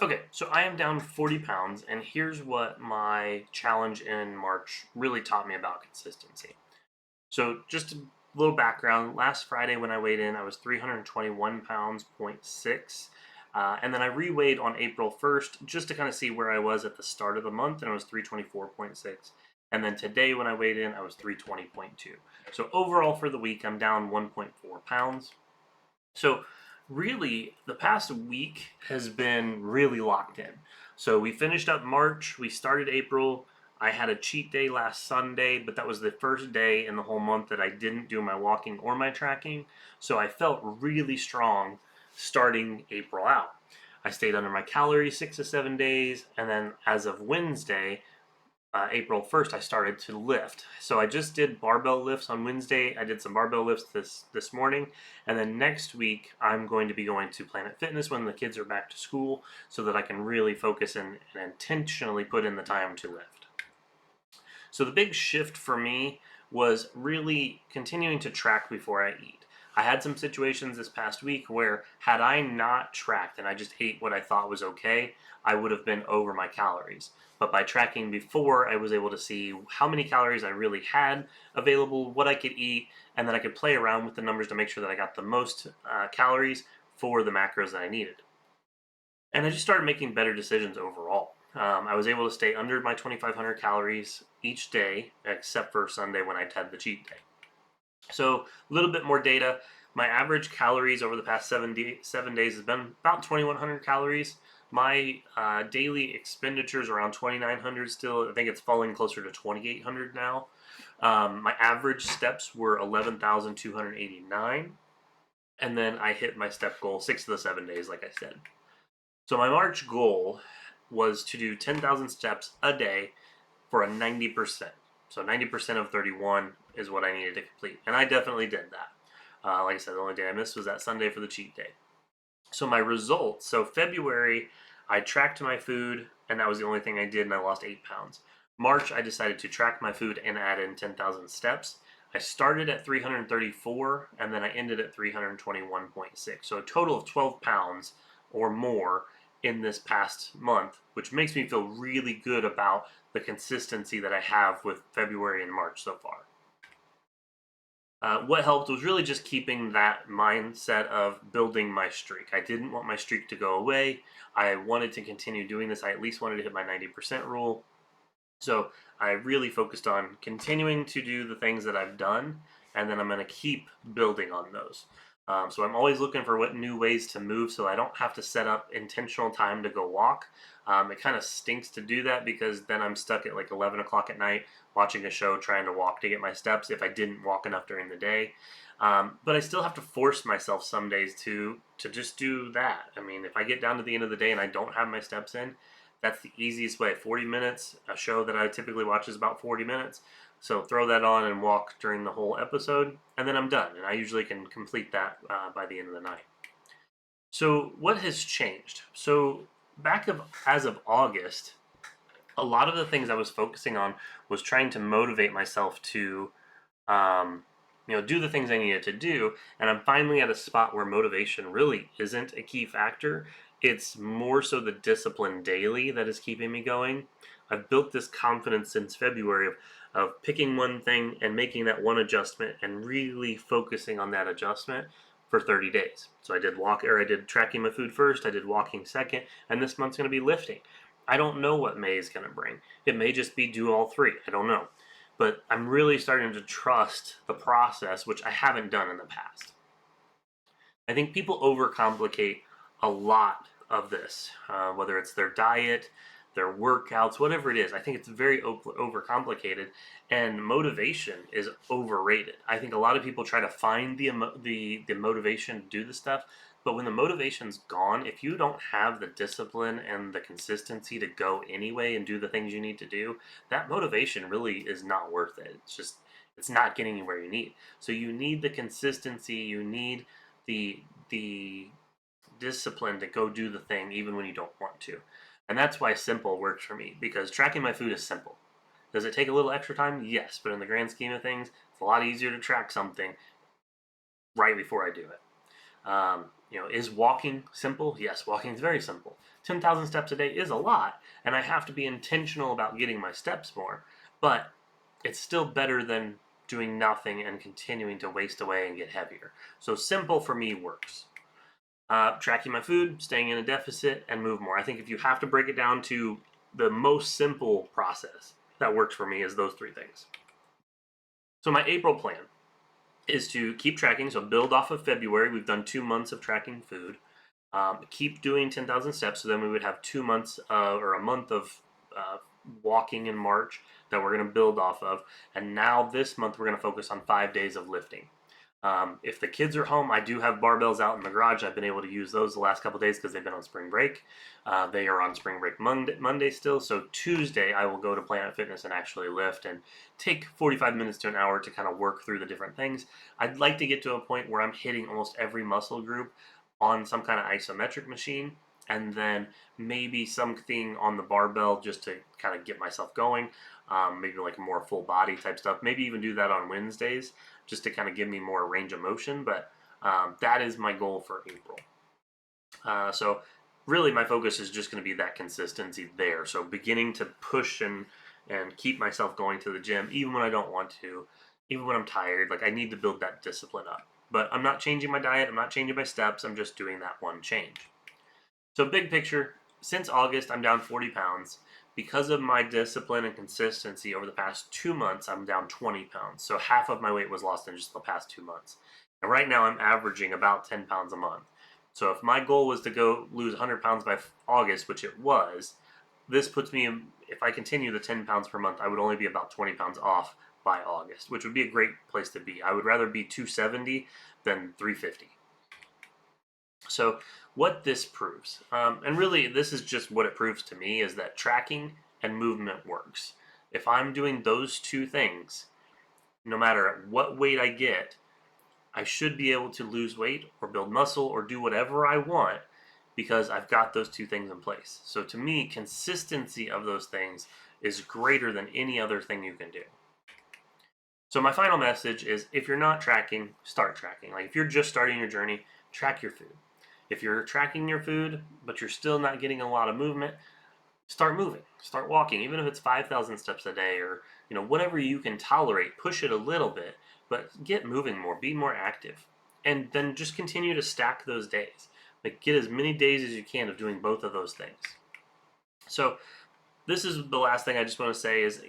Okay, so I am down 40 pounds, and here's what my challenge in March really taught me about consistency. So, just a little background, last Friday when I weighed in, I was 321 pounds, point 6. And then I reweighed on April 1st just to kind of see where I was at the start of the month, and I was 324.6. And then today when I weighed in, I was 320.2. So, overall for the week, I'm down 1.4 pounds. So, really, the past week has been really locked in. So, we finished up March, we started April. I had a cheat day last Sunday, but that was the first day in the whole month that I didn't do my walking or my tracking. So, I felt really strong starting April out. I stayed under my calories 6 to 7 days, and then as of Wednesday, April 1st, I started to lift. So I just did barbell lifts on Wednesday. I did some barbell lifts this morning. And then next week, I'm going to be going to Planet Fitness when the kids are back to school so that I can really focus and intentionally put in the time to lift. So the big shift for me was really continuing to track before I eat. I had some situations this past week where had I not tracked and I just ate what I thought was okay, I would have been over my calories. But by tracking before, I was able to see how many calories I really had available, what I could eat, and then I could play around with the numbers to make sure that I got the most calories for the macros that I needed. And I just started making better decisions overall. I was able to stay under my 2,500 calories each day, except for Sunday when I had the cheat day. So a little bit more data. My average calories over the past 7 days has been about 2,100 calories. My daily expenditures around 2,900 still. I think it's falling closer to 2,800 now. My average steps were 11,289. And then I hit my step goal 6 of the 7 days, like I said. So my March goal was to do 10,000 steps a day for a 90%. So 90% of 31 is what I needed to complete. And I definitely did that. Like I said, the only day I missed was that Sunday for the cheat day. So my results, so February, I tracked my food, and that was the only thing I did, and I lost 8 pounds. March, I decided to track my food and add in 10,000 steps. I started at 334, and then I ended at 321.6. So a total of 12 pounds or more in this past month, which makes me feel really good about the consistency that I have with February and March so far. What helped was really just keeping that mindset of building my streak. I didn't want my streak to go away. I wanted to continue doing this. I at least wanted to hit my 90% rule. So I really focused on continuing to do the things that I've done, and then I'm going to keep building on those. So I'm always looking for what new ways to move so I don't have to set up intentional time to go walk. It kind of stinks to do that because then I'm stuck at like 11 o'clock at night watching a show trying to walk to get my steps if I didn't walk enough during the day. But I still have to force myself some days to just do that. I mean, if I get down to the end of the day and I don't have my steps in, that's the easiest way. 40 minutes, a show that I typically watch is about 40 minutes. So throw that on and walk during the whole episode, and then I'm done. And I usually can complete that by the end of the night. So what has changed? So as of August, a lot of the things I was focusing on was trying to motivate myself to do the things I needed to do. And I'm finally at a spot where motivation really isn't a key factor. It's more so the discipline daily that is keeping me going. I've built this confidence since February of picking one thing and making that one adjustment and really focusing on that adjustment for 30 days. So I did tracking my food first, I did walking second, and this month's going to be lifting. I don't know what May is going to bring. It may just be do all three. I don't know. But I'm really starting to trust the process, which I haven't done in the past. I think people overcomplicate a lot of this, whether it's their diet, their workouts, whatever it is. I think it's very overcomplicated, and motivation is overrated. I think a lot of people try to find the motivation to do the stuff, but when the motivation's gone, if you don't have the discipline and the consistency to go anyway and do the things you need to do, that motivation really is not worth it. It's not getting you where you need. So you need the consistency, you need the discipline to go do the thing even when you don't want to. And that's why simple works for me, because tracking my food is simple. Does it take a little extra time? Yes, but in the grand scheme of things, it's a lot easier to track something right before I do it. Is walking simple? Yes, walking is very simple. 10,000 steps a day is a lot, and I have to be intentional about getting my steps more, but it's still better than doing nothing and continuing to waste away and get heavier. So simple for me works. Tracking my food, staying in a deficit, and move more. I think if you have to break it down to the most simple process that works for me is those three things. So my April plan is to keep tracking, so build off of February. We've done 2 months of tracking food. Keep doing 10,000 steps, so then we would have 2 months or a month of uh, walking in March that we're going to build off of. And now this month we're going to focus on 5 days of lifting. If the kids are home, I do have barbells out in the garage. I've been able to use those the last couple days because they've been on spring break. They are on spring break Monday still. So Tuesday, I will go to Planet Fitness and actually lift and take 45 minutes to an hour to kind of work through the different things. I'd like to get to a point where I'm hitting almost every muscle group on some kind of isometric machine, and then maybe something on the barbell just to kind of get myself going. Maybe like more full body type stuff. Maybe even do that on Wednesdays just to kind of give me more range of motion. But that is my goal for April. So really my focus is just going to be that consistency there. So beginning to push and keep myself going to the gym even when I don't want to, even when I'm tired. Like I need to build that discipline up. But I'm not changing my diet. I'm not changing my steps. I'm just doing that one change. So big picture, since August, I'm down 40 pounds. Because of my discipline and consistency over the past 2 months, I'm down 20 pounds. So half of my weight was lost in just the past 2 months. And right now I'm averaging about 10 pounds a month. So if my goal was to go lose 100 pounds by August, which it was, this puts me in, if I continue the 10 pounds per month, I would only be about 20 pounds off by August, which would be a great place to be. I would rather be 270 than 350. So what this proves, and really this is just what it proves to me, is that tracking and movement works. If I'm doing those two things, no matter what weight I get, I should be able to lose weight or build muscle or do whatever I want because I've got those two things in place. So to me, consistency of those things is greater than any other thing you can do. So my final message is if you're not tracking, start tracking. Like if you're just starting your journey, track your food. If you're tracking your food, but you're still not getting a lot of movement, start moving, start walking, even if it's 5,000 steps a day or whatever you can tolerate, push it a little bit, but get moving more, be more active. And then just continue to stack those days. Like get as many days as you can of doing both of those things. So this is the last thing I just want to say is,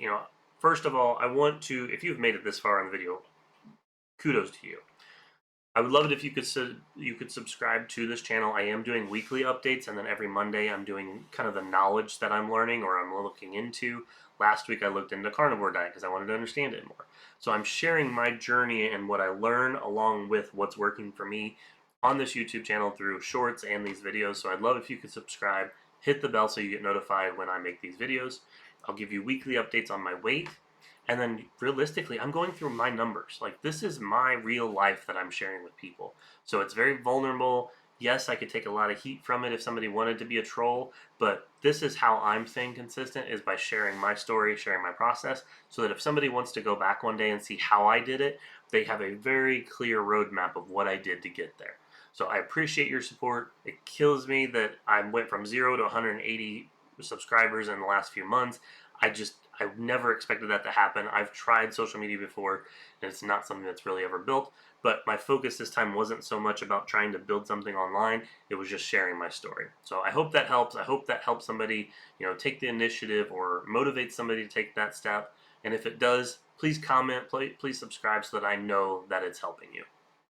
first of all, I want to, if you've made it this far in the video, kudos to you. I would love it if you could subscribe to this channel. I am doing weekly updates, and then every Monday I'm doing kind of the knowledge that I'm learning or I'm looking into. Last week I looked into carnivore diet because I wanted to understand it more. So I'm sharing my journey and what I learn along with what's working for me on this YouTube channel through shorts and these videos. So I'd love if you could subscribe, hit the bell so you get notified when I make these videos. I'll give you weekly updates on my weight. And then realistically, I'm going through my numbers. Like this is my real life that I'm sharing with people. So it's very vulnerable. Yes, I could take a lot of heat from it if somebody wanted to be a troll, but this is how I'm staying consistent, is by sharing my story, sharing my process, so that if somebody wants to go back one day and see how I did it, they have a very clear roadmap of what I did to get there. So I appreciate your support. It kills me that I went from 0 to 180 subscribers in the last few months. I never expected that to happen. I've tried social media before, and it's not something that's really ever built. But my focus this time wasn't so much about trying to build something online. It was just sharing my story. So I hope that helps. I hope that helps somebody, take the initiative or motivate somebody to take that step. And if it does, please comment, please subscribe so that I know that it's helping you.